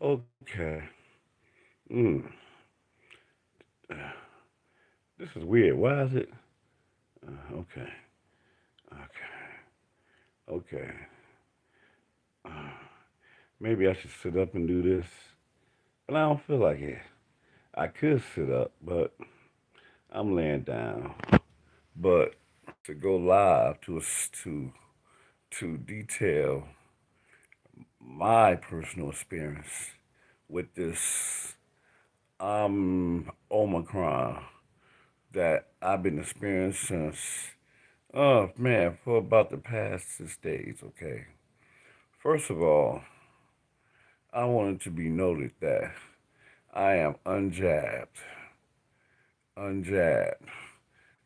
Okay. Mm. This is weird. Why is it? Okay. Okay. Okay. Uh, Maybe I should sit up and do this, but I don't feel like it. I could sit up, but I'm laying down. But to go live to detail my personal experience with this Omicron that I've been experiencing since oh man for about the past 6 days. Okay, first of all, I wanted to be noted that I am unjabbed,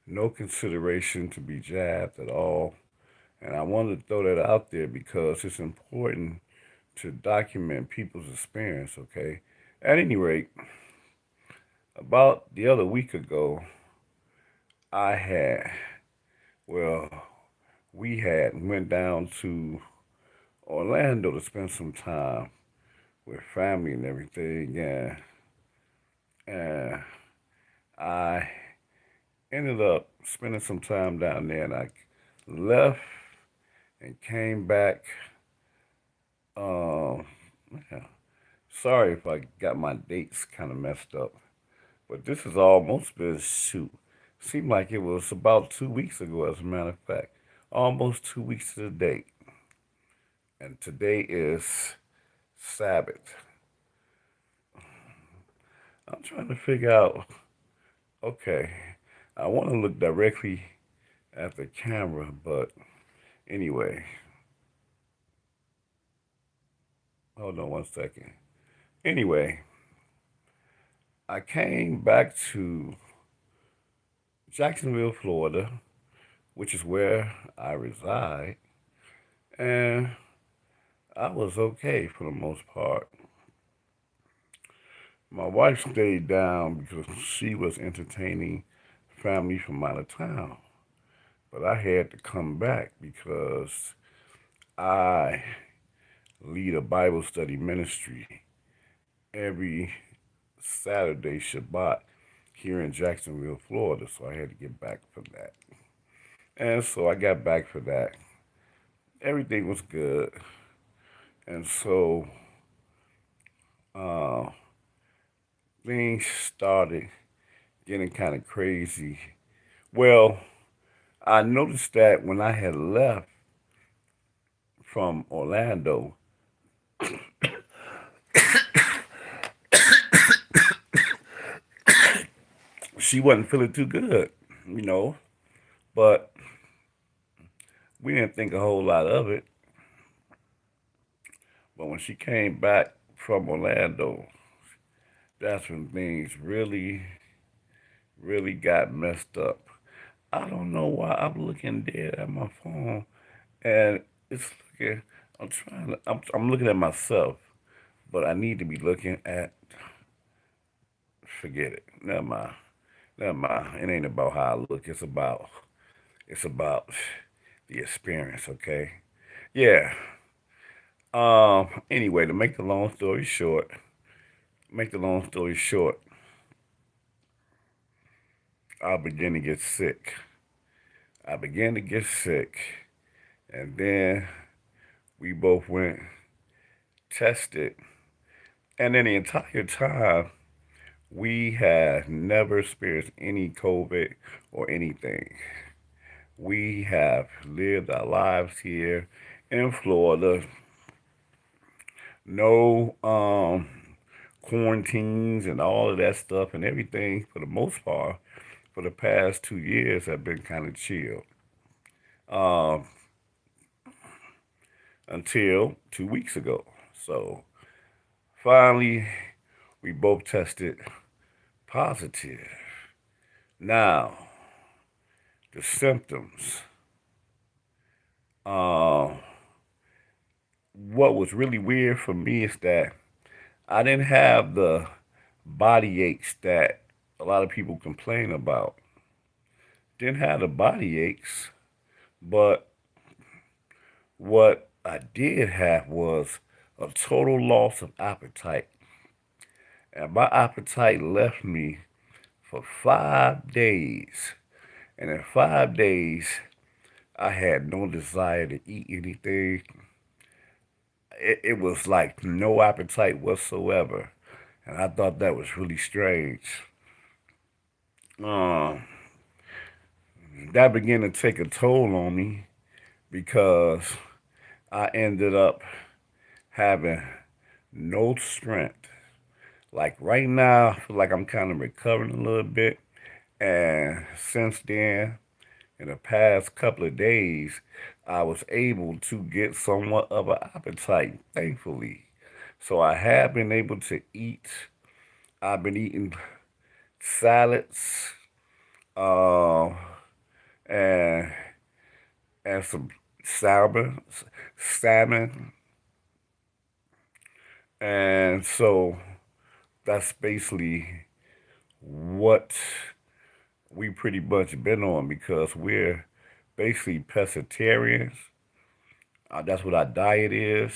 no consideration to be jabbed at all. And I wanted to throw that out there because it's important to document people's experience, okay? At any rate, about the other week ago, I had, well, we had went down to Orlando to spend some time with family and everything, and I ended up spending some time down there, and I left and came back. Um, yeah. Sorry if I got my dates kind of messed up, but this is almost been shoot. Seemed like it was about 2 weeks ago, as a matter of fact, almost 2 weeks to the date, and today is Sabbath. I'm trying to figure out. Okay, I want to look directly at the camera, but anyway, hold on one second. Anyway, I came back to Jacksonville, Florida, which is where I reside, and I was okay for the most part. My wife stayed down because she was entertaining family from out of town, but I had to come back because I lead a Bible study ministry every Saturday Shabbat here in Jacksonville, Florida, so I had to get back for that. And so I got back for that. Everything was good. And so uh, things started getting kind of crazy. Well, I noticed that when I had left from Orlando, she wasn't feeling too good, you know, but we didn't think a whole lot of it. But when she came back from Orlando, that's when things really got messed up. I don't know why I'm looking dead at my phone, and it's looking. I'm trying to. I'm looking at myself, but I need to be looking at. Forget it. Never mind. Never mind. It ain't about how I look. It's about the experience. Okay. Yeah. Anyway, to make the long story short, make the long story short, I began to get sick. I began to get sick, and then we both went tested, and then the entire time we had never experienced any COVID or anything. We have lived our lives here in Florida. No quarantines and all of that stuff and everything for the most part for the past 2 years have been kind of chill. Um, until 2 weeks ago. So finally, we both tested positive. Now, the symptoms. Uh, what was really weird for me is that I didn't have the body aches that a lot of people complain about. Didn't have the body aches, but what I did have was a total loss of appetite. And my appetite left me for 5 days. And in 5 days, I had no desire to eat anything. It was like no appetite whatsoever. And I thought that was really strange. Um, that began to take a toll on me because I ended up having no strength. Like right now, I feel like I'm kind of recovering a little bit. And since then, in the past couple of days, I was able to get somewhat of an appetite, thankfully. So I have been able to eat. I've been eating salads, uh, and some salmon, and so that's basically what we pretty much been on because we're basically pescatarians. That's what our diet is.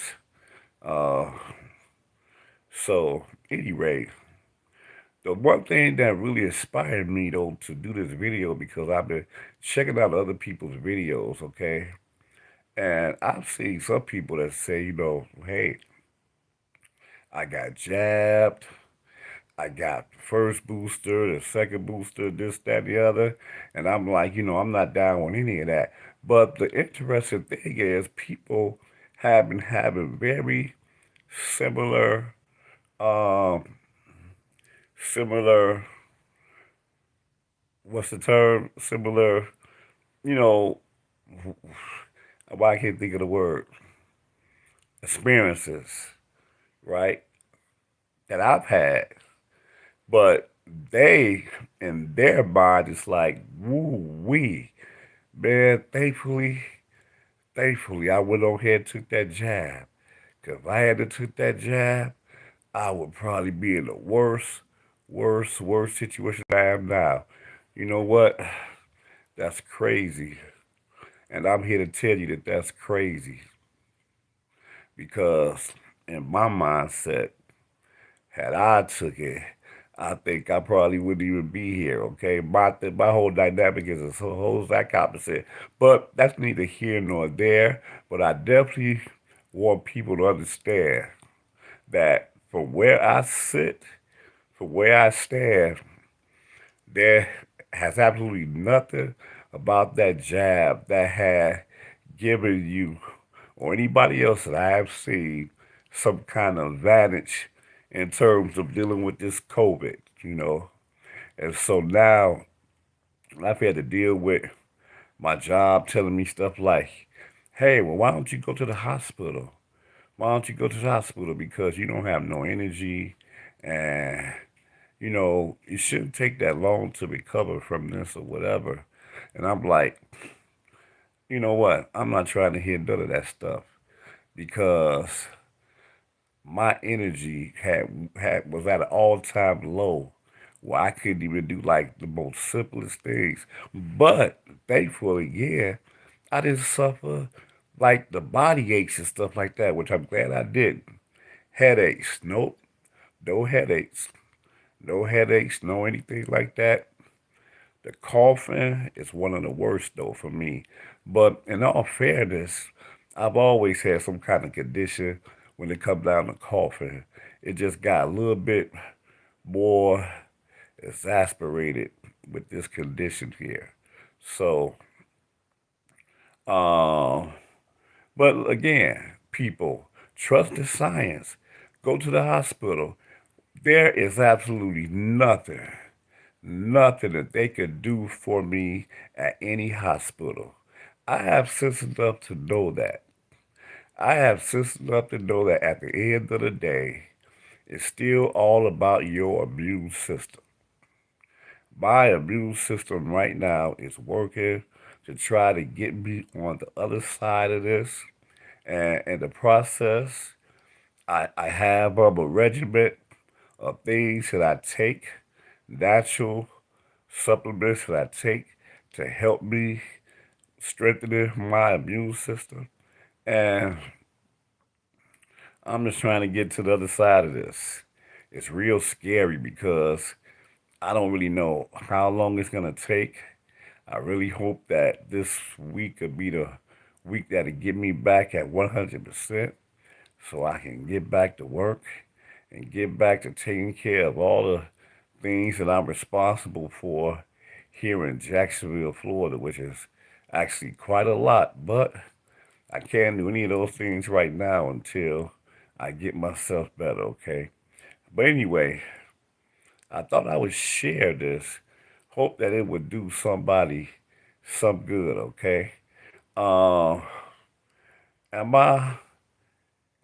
Uh, so anyway, the one thing that really inspired me though to do this video because I've been checking out other people's videos, okay, and I've seen some people that say, hey, I got jabbed. I got the first booster, the second booster, this, that, and the other. And I'm like, I'm not down with any of that. But the interesting thing is people have been having very similar, um, similar, what's the term? Similar, you know, why I can't think of the word, experiences, right? That I've had. But they, in their mind, it's like, woo wee. Man, thankfully, I went on ahead and took that jab. Because if I had to took that jab, I would probably be in a worse situation than I am now. You know what? That's crazy. And I'm here to tell you that that's crazy. Because in my mindset, had I took it, I think I probably wouldn't even be here. Okay, my whole dynamic is a whole exact opposite. But that's neither here nor there. But I definitely want people to understand that from where I sit, from where I stand, there has absolutely nothing about that jab that had given you or anybody else that I have seen some kind of advantage in terms of dealing with this COVID. And so now I've had to deal with my job telling me stuff like, hey, well, why don't you go to the hospital? Why don't you go to the hospital? Because you don't have no energy and, it shouldn't take that long to recover from this or whatever. And I'm like, you know what? I'm not trying to hear none of that stuff because my energy had was at an all time low where I couldn't even do like the most simplest things. But thankfully, yeah, I didn't suffer like the body aches and stuff like that, which I'm glad I didn't. Headaches, nope, no headaches, no headaches, no anything like that. The coughing is one of the worst though for me. But in all fairness, I've always had some kind of condition when it comes down to coughing. It just got a little bit more exasperated with this condition here. So, um, but again, people, trust the science. Go to the hospital. There is absolutely nothing that they could do for me at any hospital. I have sense enough to know that. I have sense enough to know that at the end of the day, it's still all about your immune system. My immune system right now is working to try to get me on the other side of this. And in the process, I have a regimen of things that I take, natural supplements that I take to help me strengthen my immune system. And I'm just trying to get to the other side of this. It's real scary because I don't really know how long it's gonna take. I really hope that this week could be the week that'll get me back at 100% so I can get back to work and get back to taking care of all the things that I'm responsible for here in Jacksonville, Florida, which is actually quite a lot. But I can't do any of those things right now until I get myself better, okay? But anyway, I thought I would share this. Hope that it would do somebody some good, okay? Uh, am I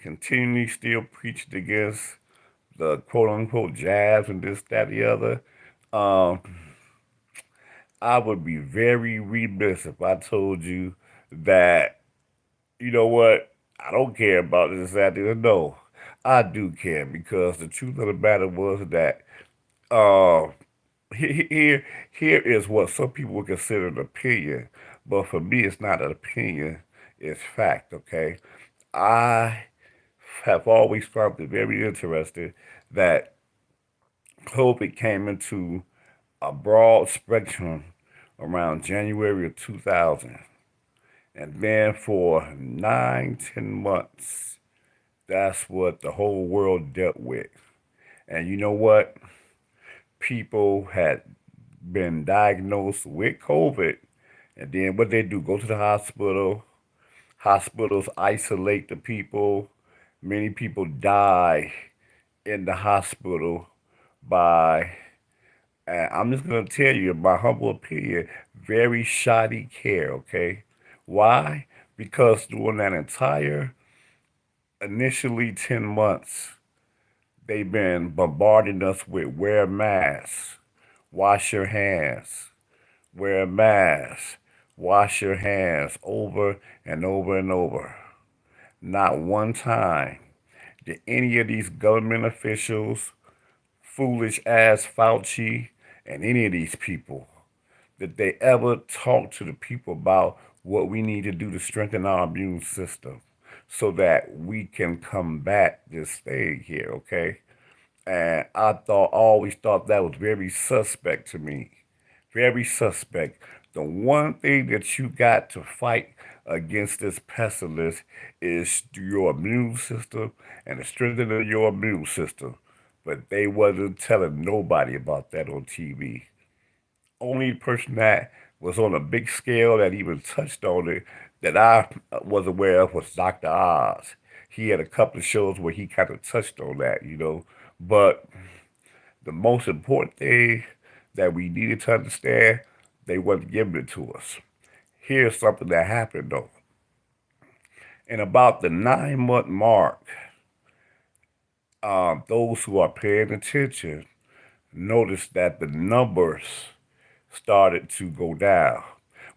continually still preaching against the quote unquote jabs and this, that, the other? Um, I would be very remiss if I told you that, you know what, I don't care about this, that, the other. No, I do care because the truth of the matter was that uh, here, here is what some people would consider an opinion, but for me, it's not an opinion; it's fact. Okay, I have always found it very interesting that COVID came into a broad spectrum around January of 2000, and then for 9, 10 months, that's what the whole world dealt with. And you know what? People had been diagnosed with COVID, and then what they do, go to the hospital. Hospitals isolate the people. Many people die in the hospital by, and I'm just going to tell you, in my humble opinion, very shoddy care, okay? Why? Because during that entire initially 10 months, they've been bombarding us with wear masks, wash your hands, wear a mask, wash your hands over and over and over. Not one time did any of these government officials, foolish ass Fauci, and any of these people, did they ever talk to the people about what we need to do to strengthen our immune system so that we can combat this thing here, okay? And always thought that was very suspect to me. Very suspect. The one thing that you got to fight against this pestilence is your immune system and the strengthening of your immune system. But they wasn't telling nobody about that on TV. Only person that was on a big scale that even touched on it that I was aware of was Dr. Oz. He had a couple of shows where he kind of touched on that. But the most important thing that we needed to understand, they wasn't giving it to us. Here's something that happened though. In about the 9 month mark, those who are paying attention noticed that the numbers started to go down.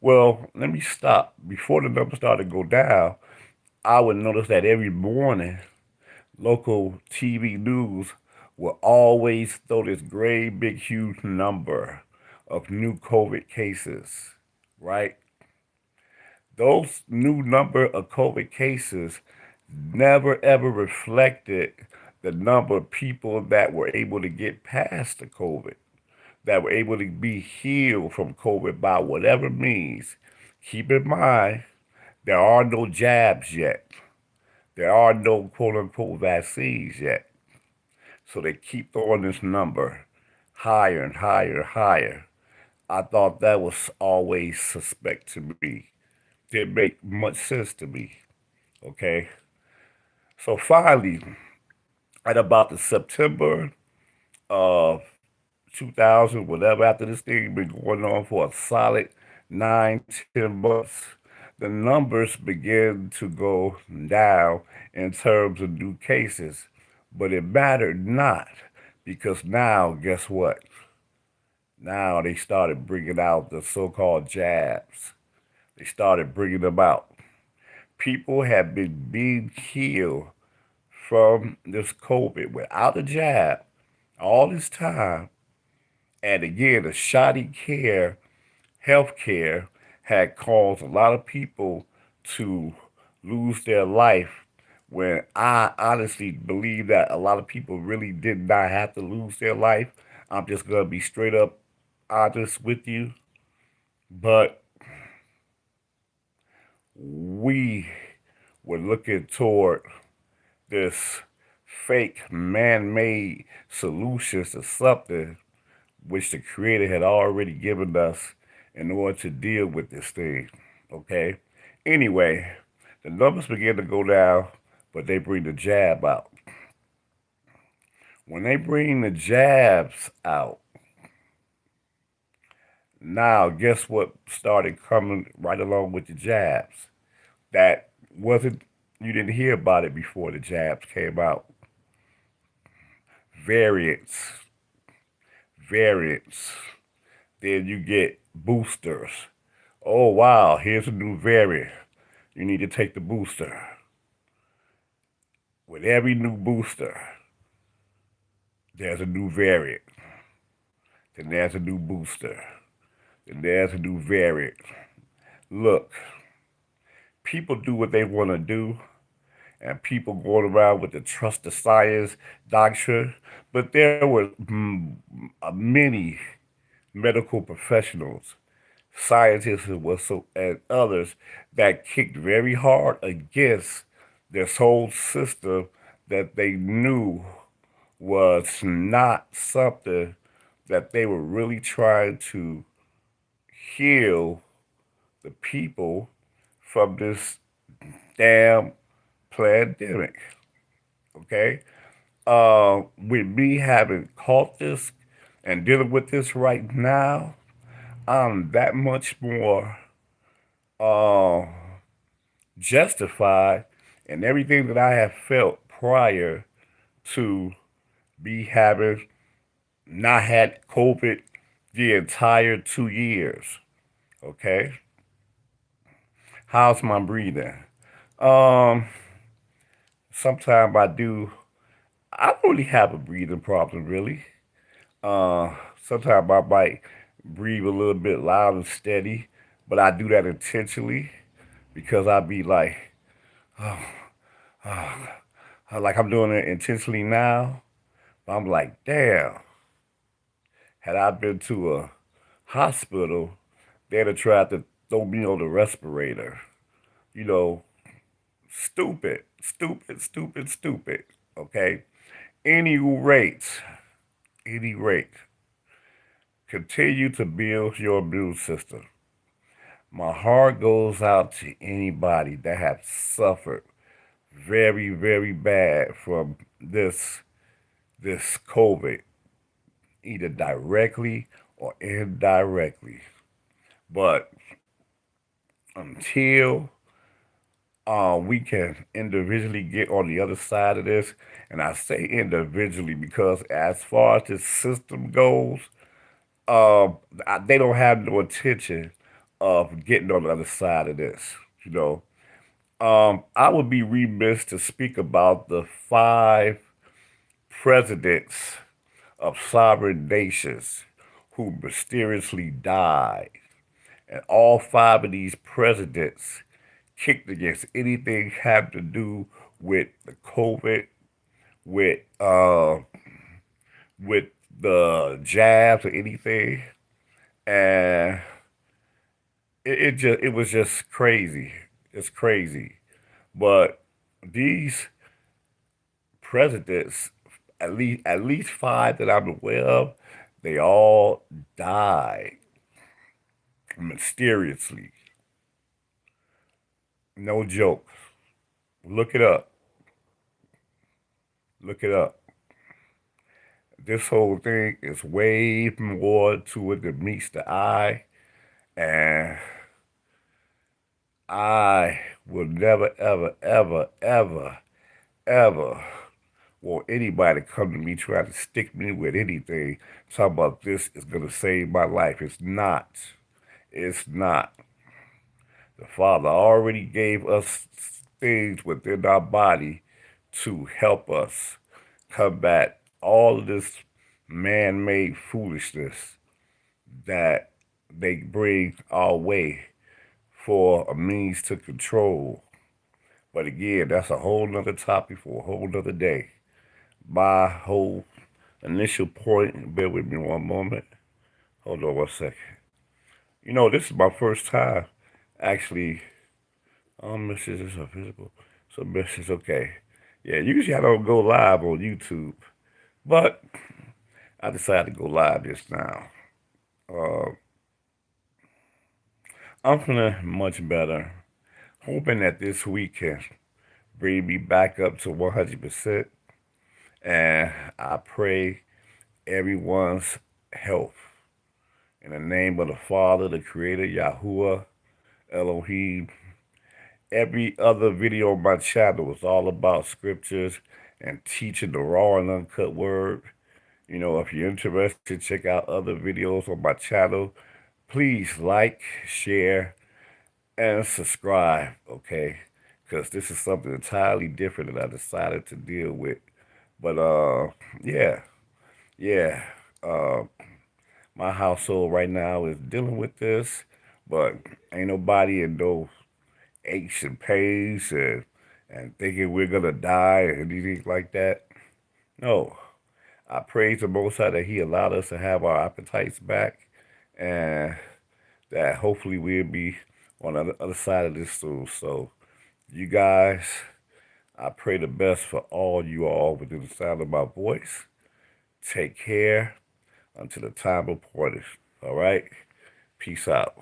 Well, let me stop. Before the numbers started to go down, I would notice that every morning local TV news will always throw this great big huge number of new COVID cases, right? Those new number of COVID cases never ever reflected the number of people that were able to get past the COVID, that were able to be healed from COVID by whatever means. Keep in mind, there are no jabs yet. There are no quote unquote vaccines yet. So they keep throwing this number higher and higher and higher. I thought that was always suspect to me. Didn't make much sense to me. Okay. So finally, at about the September of 2000, whatever, after this thing been going on for a solid 9, 10 months, the numbers began to go down in terms of new cases. But it mattered not because now, guess what? Now they started bringing out the so called jabs. They started bringing them out. People have been being killed from this COVID without a jab all this time. And again, the shoddy care, health care, had caused a lot of people to lose their life when I honestly believe that a lot of people really did not have to lose their life. I'm just gonna be straight up honest with you. But we were looking toward this fake man-made solutions to something which the creator had already given us in order to deal with this thing. Okay? Anyway, the numbers begin to go down, but they bring the jab out. When they bring the jabs out, now guess what started coming right along with the jabs? That wasn't, you didn't hear about it before the jabs came out. Variants, variants. Then you get boosters. Oh wow, here's a new variant. You need to take the booster. With every new booster, there's a new variant. Then there's a new booster. Then there's a new variant. Look, people do what they want to do, and people going around with the trust the science doctrine, but there were many medical professionals, scientists and others that kicked very hard against this whole system that they knew was not something that they were really trying to heal the people from this damn pandemic. Okay? With me having caught this and dealing with this right now, I'm that much more uh, justified in everything that I have felt prior to me having not had COVID the entire 2 years. Okay? How's my breathing? Um, Sometimes I don't really have a breathing problem, really. Uh, Sometimes I might breathe a little bit loud and steady, but I do that intentionally because I be like, oh, like I'm doing it intentionally now. I'm like, damn, had I been to a hospital, they'd have tried to throw me on the respirator. You know, stupid, stupid, stupid, stupid. Okay? Any rate, any rate, continue to build your immune system. My heart goes out to anybody that have suffered very, very bad from this COVID, either directly or indirectly. But until we can individually get on the other side of this, and I say individually because as far as this system goes, they don't have no intention of getting on the other side of this. You know, I would be remiss to speak about the 5 presidents of sovereign nations who mysteriously died. And all 5 of these presidents kicked against anything having to do with the COVID, with uh, with the jabs or anything, and it was just crazy. It's crazy, but these presidents, at least 5 that I'm aware of, they all died mysteriously. No joke. Look it up. Look it up. This whole thing is way more to it than meets the eye, and I will never, ever, ever, ever, ever want anybody to come to me trying to stick me with anything. Talk about this is gonna save my life. It's not. It's not. The Father already gave us things within our body to help us combat all of this man-made foolishness that they bring our way for a means to control. But again, that's a whole nother topic for a whole nother day. My whole initial point, bear with me one moment. Hold on one second. This is my first time actually. Messages are visible. So messages, okay. Yeah, usually I don't go live on YouTube, but I decided to go live just now. Uh, I'm feeling much better. Hoping that this week can bring me back up to 100%. And I pray everyone's health. In the name of the Father, the Creator, Yahuwah, Elohim. Every other video on my channel is all about scriptures and teaching the raw and uncut word. If you're interested, check out other videos on my channel. Please like, share, and subscribe, okay? Because this is something entirely different that I decided to deal with. But, yeah, yeah. Uh, my household right now is dealing with this, but ain't nobody in no aches and pains and thinking we're going to die and anything like that. No. I praise the Most High that He allowed us to have our appetites back and that hopefully we'll be on the other side of this soon. So, you guys, I pray the best for all you all within the sound of my voice. Take care until the time appointed. All right? Peace out.